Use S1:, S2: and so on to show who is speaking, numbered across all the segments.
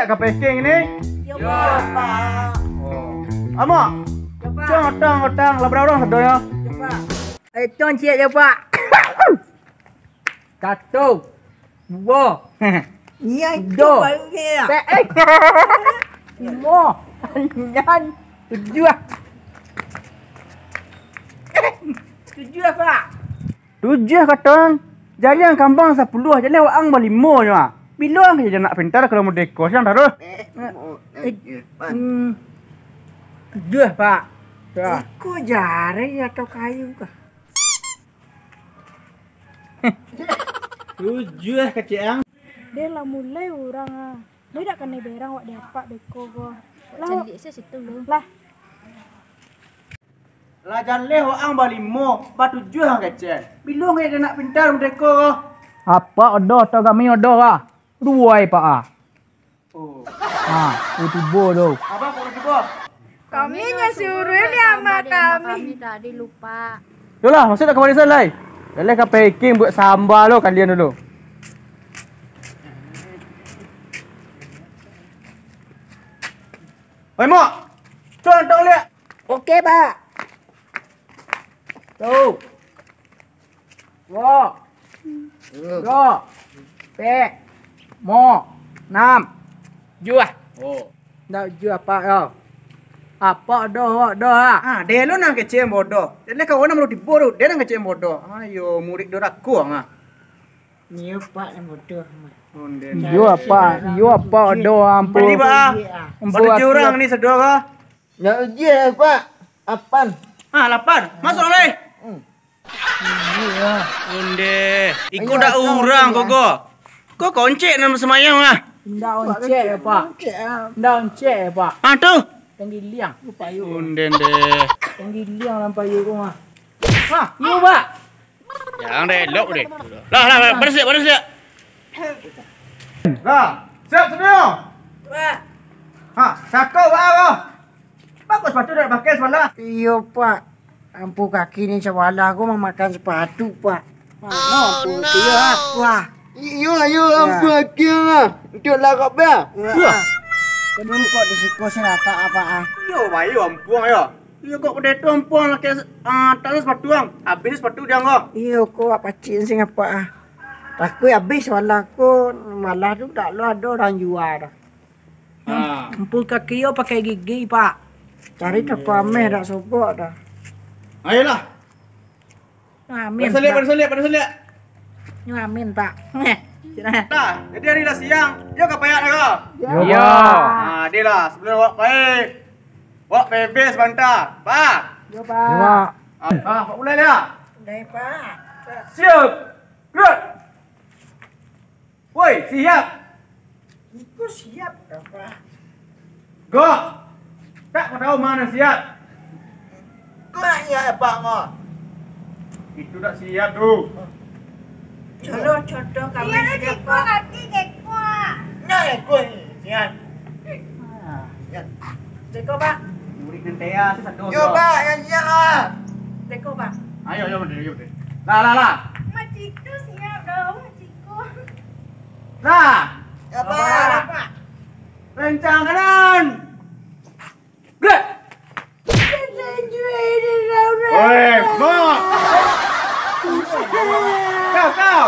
S1: lihat ke packing ini?
S2: Ya, Pak.
S1: Oh. Amo. Otang, lah berapa orang sedoyo?
S2: Ya, Pak. Itu cik ya, Pak.
S1: Satu. Dua.
S2: Iya, itu
S1: Do.
S2: baru ya.
S1: Lima. Enam. Tujuh.
S2: Tujuh, Pak.
S1: Tujuh katong. Jadi yang kampung 10, jadi awak ang 5 je. Bila ke nak pintar kalau mau dekor siang taruh.
S2: Tujuh, Pak.
S1: Ya.
S2: Kok jari atau kayu kah?
S1: Tujuh kecil.
S3: Dia lah mulai orang ah. Dia dak kena berang wak dapat deko go. Lah candik saya situ lu. Lah
S1: Lah jaleh ang 5, ba 7 hang kecil. Bila ke nak pintar mau dekor. Apa odoh tau kami odoh ah. Ruai pak ah. Oh. Utibo tu. Apa kau utibo?
S3: kami nyuruh dia sama kami.
S4: Tadi lupa.
S1: Yolah, masuk tak ke barisan lai. Jaleh ke packing buat sambal lo kalian dulu. Oi mak. Cuan tong lihat.
S2: Okey, Pak.
S1: Tu. Dua. Dua. Pek. Mo. 6. Juah. Oh.
S2: Dah jual apa ya?
S1: Apa doh ah. Dia lu nang kecil bodoh. Dia kawan nak tibo tu. Dia nang kecil bodoh. Ayo murid do raku ah.
S2: Ni Pak yang bodoh.
S1: Yo apa doh ampu. Beli ba. Ada orang ni sedua ka?
S2: Ya ujian, Pak. Apaan?
S1: 8. Masuk lai. Onde. Iku dak urang gogo. Kok koncek nama semayang ah.
S2: Ndak oncek ya, Pak. Ndak oncek ya, Pak.
S1: Tu.
S2: Tenggi liang. Lupa yuk.
S1: Onde deh.
S2: Tenggi liang lampai yuk rumah.
S1: Yuk Pak. Jangan deh, lok deh. Lah, beres dia. Lah, siap semua.
S2: Pak.
S1: Sako bawa. Bagus sepatu dah pakai semalam.
S2: Iya, Pak. Ampu kaki ni semalam aku mau makan sepatu, Pak. Ampu dia. Wah.
S5: Yo ampu kaki ah. Untuk lah kau ber.
S2: Belum kok disiko serata apa ah.
S1: Yo, bayu ampuang yo. Yo kok udah tu ampuang lah kayak tangan sepatu ang. Habis sepatu dia kok.
S2: Iya kok apa cin sing apa ah. Aku habis malah aku malah tu tak lu ada orang jual dah. Ampu kaki yo pakai gigi, Pak. Cari tapa meh dak sobok dah.
S1: Ayolah.
S2: Amin.
S1: Berselit.
S2: Amin, Pak.
S1: Dah, jadi hari dah siang. Yo ke payak dah kau.
S2: Yo.
S1: Dia lah sebelum wak baik. Wak bebes sebentar. Pak.
S2: Yo, Pak.
S1: Pak mulai dah.
S2: Udah, Pak.
S1: Siap. Gerak. Woi, siap.
S2: Iku siap dah, Pak.
S1: Go. Tak kau tahu mana siap.
S5: Kau nak ya Pak ngah.
S1: Itu tak siap tu.
S2: Contoh kami siap, Pak.
S3: kaki keko.
S5: Nak ya kau ni. Siap.
S2: Teko, Pak.
S1: Murid kentea satu.
S5: Yo Pak yang siap ah.
S2: Teko, Pak.
S1: Ayo betul. Lah.
S3: Maciku siap dong, maciku.
S1: Lah.
S5: Ya Pak.
S2: Pak.
S1: Rencang kanan. Gerak. Oi, mak. Kau.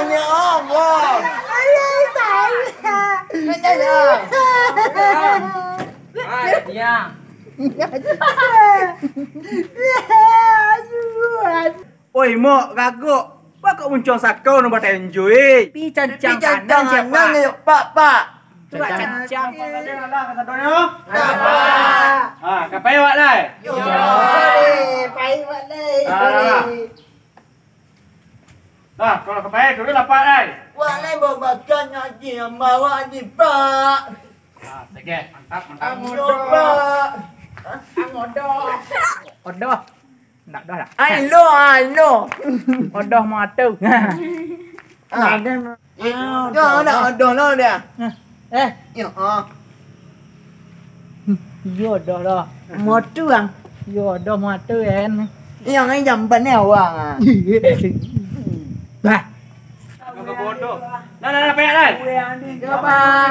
S5: Ni om bos.
S1: Oi, mak gagok. Pak kok muncul sakau nombor enjoy.
S2: Pi cancang
S5: Jangan
S2: kanan siapa?
S5: jangan ya Pak.
S2: Coba cancang.
S1: Lah kata donya.
S5: Apa?
S1: Kapai awak lai.
S5: Yo. Pai Pak deh.
S1: Lah, kalau kapai dulu lapak lai.
S5: Wah ni bawa makan ngaji yang bawa ni Pak.
S1: Sikit, mantap.
S5: Yo Pak.
S2: Odoh. Nak dah tak?
S5: Alo.
S2: Odoh mata. Ada.
S5: Yo nak ada lah dia. Yo
S2: Yo dah. Mata ang. Yo dah mata kan.
S5: Yang ni jamban ni awak ah.
S2: Bah.
S1: Kau bodoh. Dah, payah dah.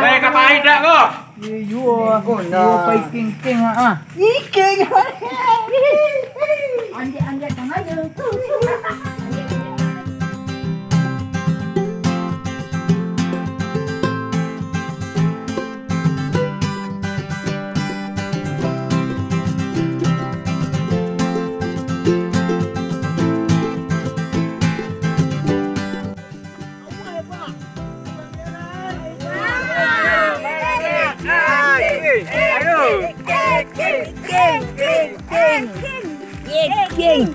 S1: Hei, kapai dah ko. You pai king ah.
S2: Iking.
S3: Anjek tengah je tu. King.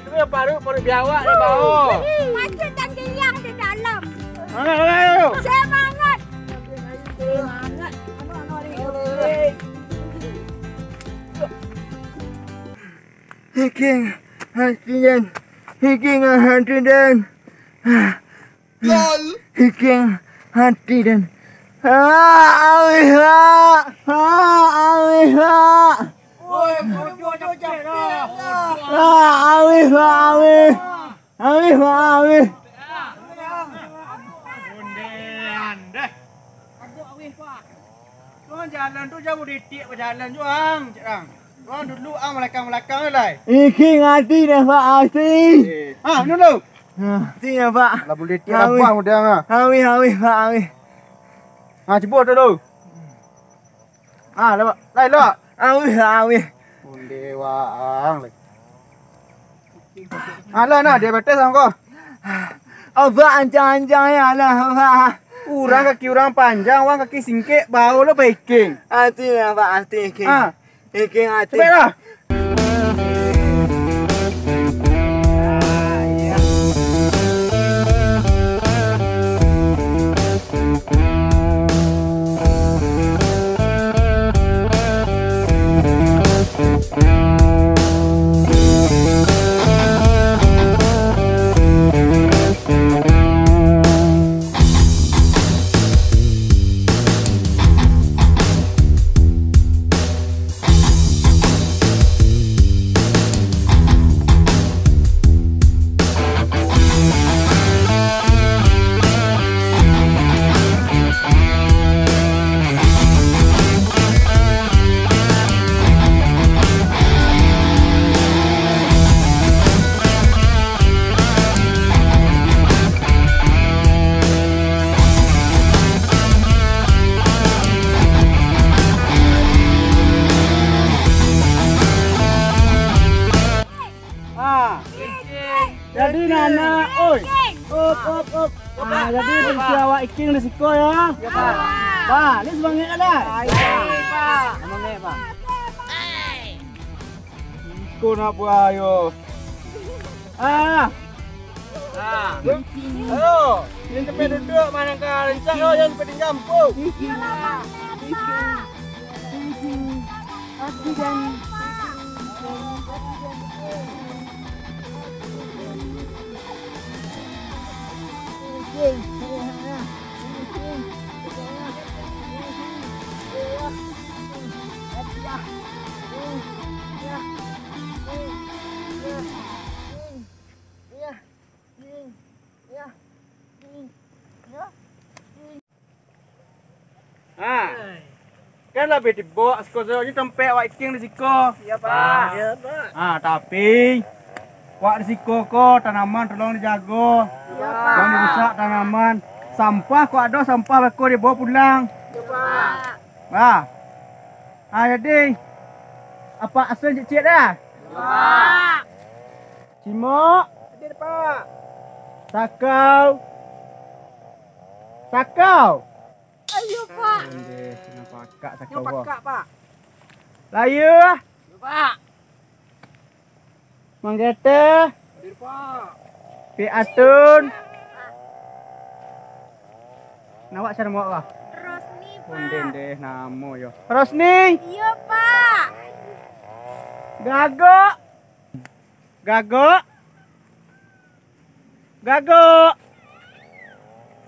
S1: Dia baru biawak ni bau.
S3: Macam dan geliang di dalam.
S1: Ayo.
S3: Semangat.
S2: Iking. Hatian. Iking hatian.
S5: LOL.
S2: Iking hatian.
S1: Undian deh. Tuan jalan tu jauh ditik berjalan juang, Cik. Tuan dulu melakang lah.
S2: Iking hati dah Pak hati.
S1: Ah, dulu.
S2: Hati dah Pak.
S1: Lah boleh ditik abang udah ah.
S2: Hawi Pak hawi.
S1: Ah, jebut dulu. Ah, lai lo.
S2: Hawi.
S1: Undewang. Alah nah dia betul sama kau.
S2: Apa anjang-anjang ya lah Pak.
S1: Orang kaki orang panjang, orang kaki singkit, bau lo baking.
S2: Hati dah Pak hati Iking.
S1: Ah,
S2: Iking hati.
S1: cepatlah. Jadi Nana, oi. Op. Ah, jadi bersiawak iking risiko ya. Ya, Pak. Pak, ni semangat ada. Pak. Semangat, Pak. Ikut nak buat ayo. Ah. Ayo. Yang tepi duduk mana kau rencak lo yang tepi kampung.
S3: Aku dan
S1: Kan lebih dibawa sekolah ni tempat awak iking risiko.
S2: Ya Pak. Ya Pak.
S1: Ah, tapi wak risiko ko tanaman tolong dijaga.
S2: Ya
S1: Jangan rusak tanaman. Sampah kok ada sampah beko dibawa pulang.
S2: Ya Pak.
S1: Bah. Ah, jadi apa asal cik-cik dah?
S2: Pak.
S1: Cimok.
S2: Hadir Pak.
S1: Sakau.
S3: ayo Pak.
S1: Kenapa kak sakau?
S2: Yang pakak Pak.
S1: Layu.
S2: Ya Pak.
S1: Manggete.
S2: Hadir Pak.
S1: Pi atun. Nawak cara mau kah?
S3: Rosni
S1: Punden deh namo yo. Rosni.
S3: Iya Pak. Gago.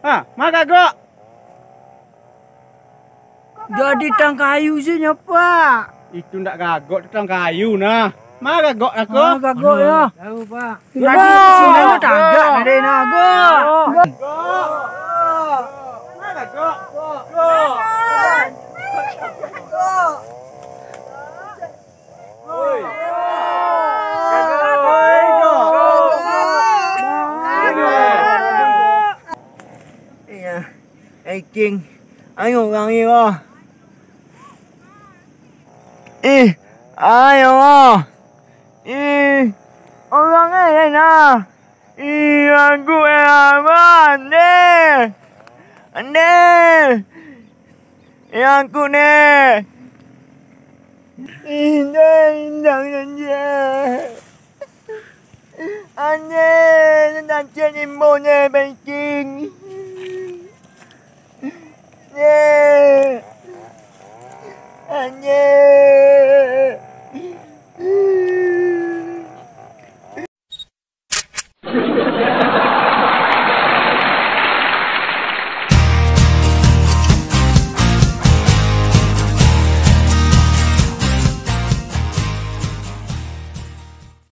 S3: Ah, ma gago.
S2: Jadi tang kayu sih Pak.
S1: Itu ndak gagok tentang kayu nah. Mah gagok aku.
S2: Gagok ya. Tahu Pak.
S1: Tadi
S2: Sudah tak agak ada naga.
S1: Mah gagok. Oi.
S5: Iya. King. Ayo orang ni ah. Ayo ah. Orang ni nah. Aku ane. Ane. Aku ne. Indah saja. Ane, nanti ni mo ne banking. Yeah.